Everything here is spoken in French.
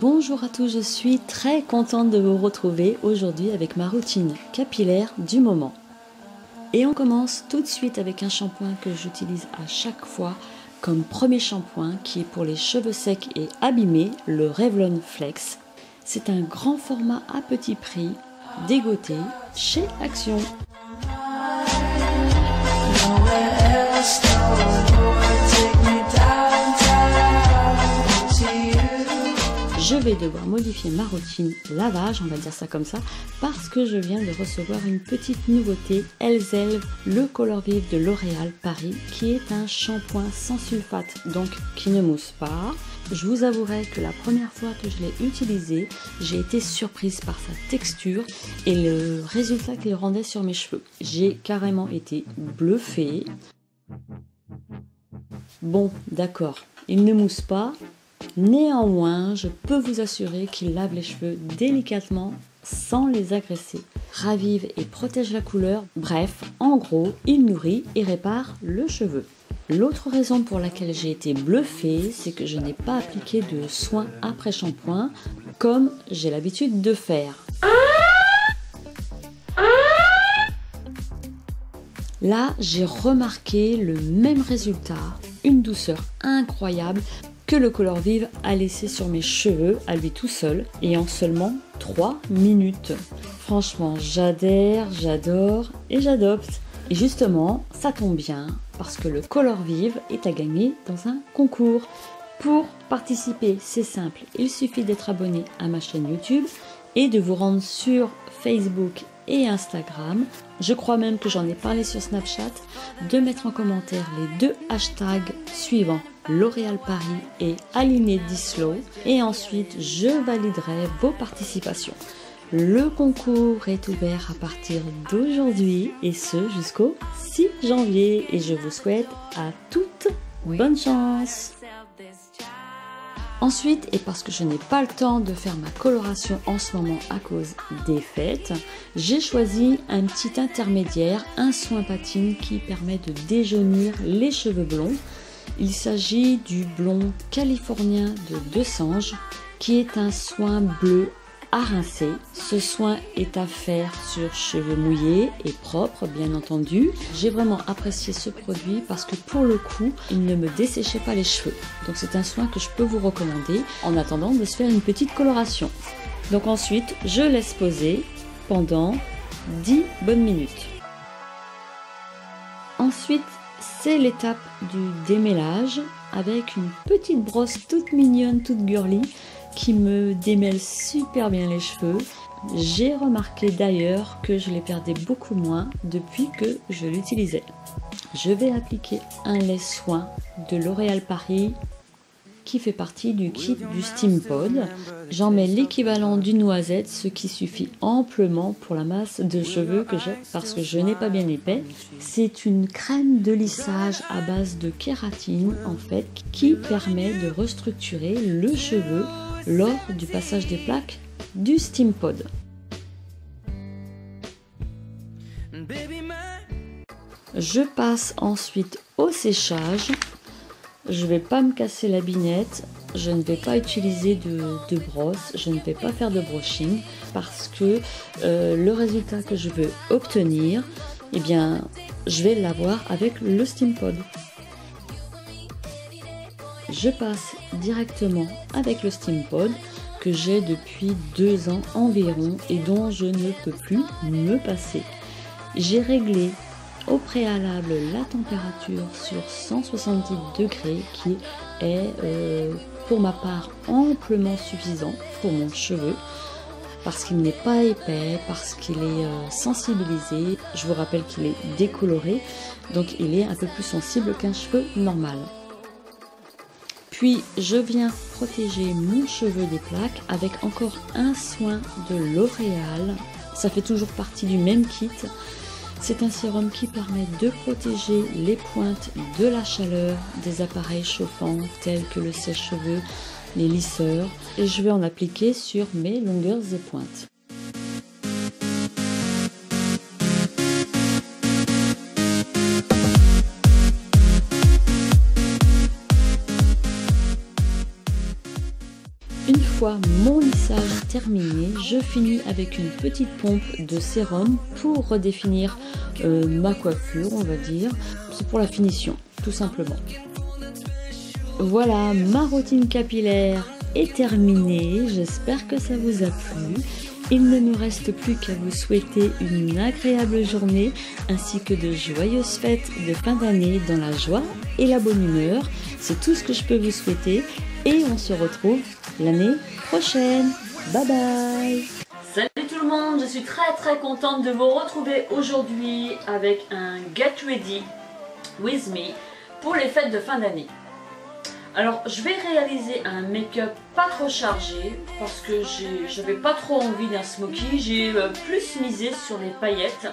Bonjour à tous, je suis très contente de vous retrouver aujourd'hui avec ma routine capillaire du moment. Et on commence tout de suite avec un shampoing que j'utilise à chaque fois comme premier shampoing qui est pour les cheveux secs et abîmés, le Revlon Flex. C'est un grand format à petit prix, dégoté, chez Action. Je vais devoir modifier ma routine lavage, on va dire ça comme ça, parce que je viens de recevoir une petite nouveauté, Elzelve, le Color Vive de L'Oréal Paris, qui est un shampoing sans sulfate, donc qui ne mousse pas. Je vous avouerai que la première fois que je l'ai utilisé, j'ai été surprise par sa texture et le résultat qu'il rendait sur mes cheveux. J'ai carrément été bluffée. Bon, d'accord, il ne mousse pas. Néanmoins, je peux vous assurer qu'il lave les cheveux délicatement sans les agresser, ravive et protège la couleur, bref, en gros, il nourrit et répare le cheveu. L'autre raison pour laquelle j'ai été bluffée, c'est que je n'ai pas appliqué de soin après shampoing comme j'ai l'habitude de faire. Là, j'ai remarqué le même résultat, une douceur incroyable que le Color Vive a laissé sur mes cheveux à lui tout seul et en seulement 3 minutes. Franchement, j'adhère, j'adore et j'adopte. Et justement, ça tombe bien parce que le Color Vive est à gagner dans un concours. Pour participer, c'est simple, il suffit d'être abonné à ma chaîne YouTube et de vous rendre sur Facebook et Instagram. Je crois même que j'en ai parlé sur Snapchat, de mettre en commentaire les 2 hashtags suivants, L'Oréal Paris et Alinée Dislo, et ensuite je validerai vos participations. Le concours est ouvert à partir d'aujourd'hui et ce jusqu'au 6 janvier et je vous souhaite à toutes bonne chance. Ensuite, et parce que je n'ai pas le temps de faire ma coloration en ce moment à cause des fêtes, j'ai choisi un petit intermédiaire, un soin patine qui permet de déjaunir les cheveux blonds. Il s'agit du blond californien de Desange, qui est un soin bleu à rincer. Ce soin est à faire sur cheveux mouillés et propres, bien entendu. J'ai vraiment apprécié ce produit parce que pour le coup, il ne me desséchait pas les cheveux. Donc c'est un soin que je peux vous recommander en attendant de se faire une petite coloration. Donc ensuite, je laisse poser pendant 10 bonnes minutes. Ensuite, c'est l'étape du démêlage avec une petite brosse toute mignonne, toute girly, qui me démêle super bien les cheveux. J'ai remarqué d'ailleurs que je les perdais beaucoup moins depuis que je l'utilisais. Je vais appliquer un lait soin de L'Oréal Paris qui fait partie du kit du Steam Pod. J'en mets l'équivalent d'une noisette, ce qui suffit amplement pour la masse de cheveux que j'ai parce que je n'ai pas bien épais. C'est une crème de lissage à base de kératine en fait qui permet de restructurer le cheveu lors du passage des plaques du Steam Pod. Je passe ensuite au séchage. Je ne vais pas me casser la binette, je ne vais pas utiliser de brosse, je ne vais pas faire de brushing parce que le résultat que je veux obtenir, eh bien, je vais l'avoir avec le Steam Pod. Je passe directement avec le Steam Pod que j'ai depuis 2 ans environ et dont je ne peux plus me passer. J'ai réglé au préalable la température sur 170 degrés qui est pour ma part amplement suffisant pour mon cheveu parce qu'il n'est pas épais, parce qu'il est sensibilisé. Je vous rappelle qu'il est décoloré, donc il est un peu plus sensible qu'un cheveu normal. Puis je viens protéger mon cheveu des plaques avec encore un soin de L'Oréal. Ça fait toujours partie du même kit. C'est un sérum qui permet de protéger les pointes de la chaleur des appareils chauffants tels que le sèche-cheveux, les lisseurs, et je vais en appliquer sur mes longueurs et pointes. Une fois mon lissage terminé, je finis avec une petite pompe de sérum pour redéfinir ma coiffure, on va dire. C'est pour la finition, tout simplement. Voilà, ma routine capillaire est terminée. J'espère que ça vous a plu. Il ne me reste plus qu'à vous souhaiter une agréable journée ainsi que de joyeuses fêtes de fin d'année dans la joie et la bonne humeur. C'est tout ce que je peux vous souhaiter et on se retrouve l'année prochaine. Bye bye. Salut tout le monde, je suis très contente de vous retrouver aujourd'hui avec un Get Ready With Me pour les fêtes de fin d'année. Alors je vais réaliser un make-up pas trop chargé parce que j'avais pas trop envie d'un smoky, j'ai plus misé sur les paillettes.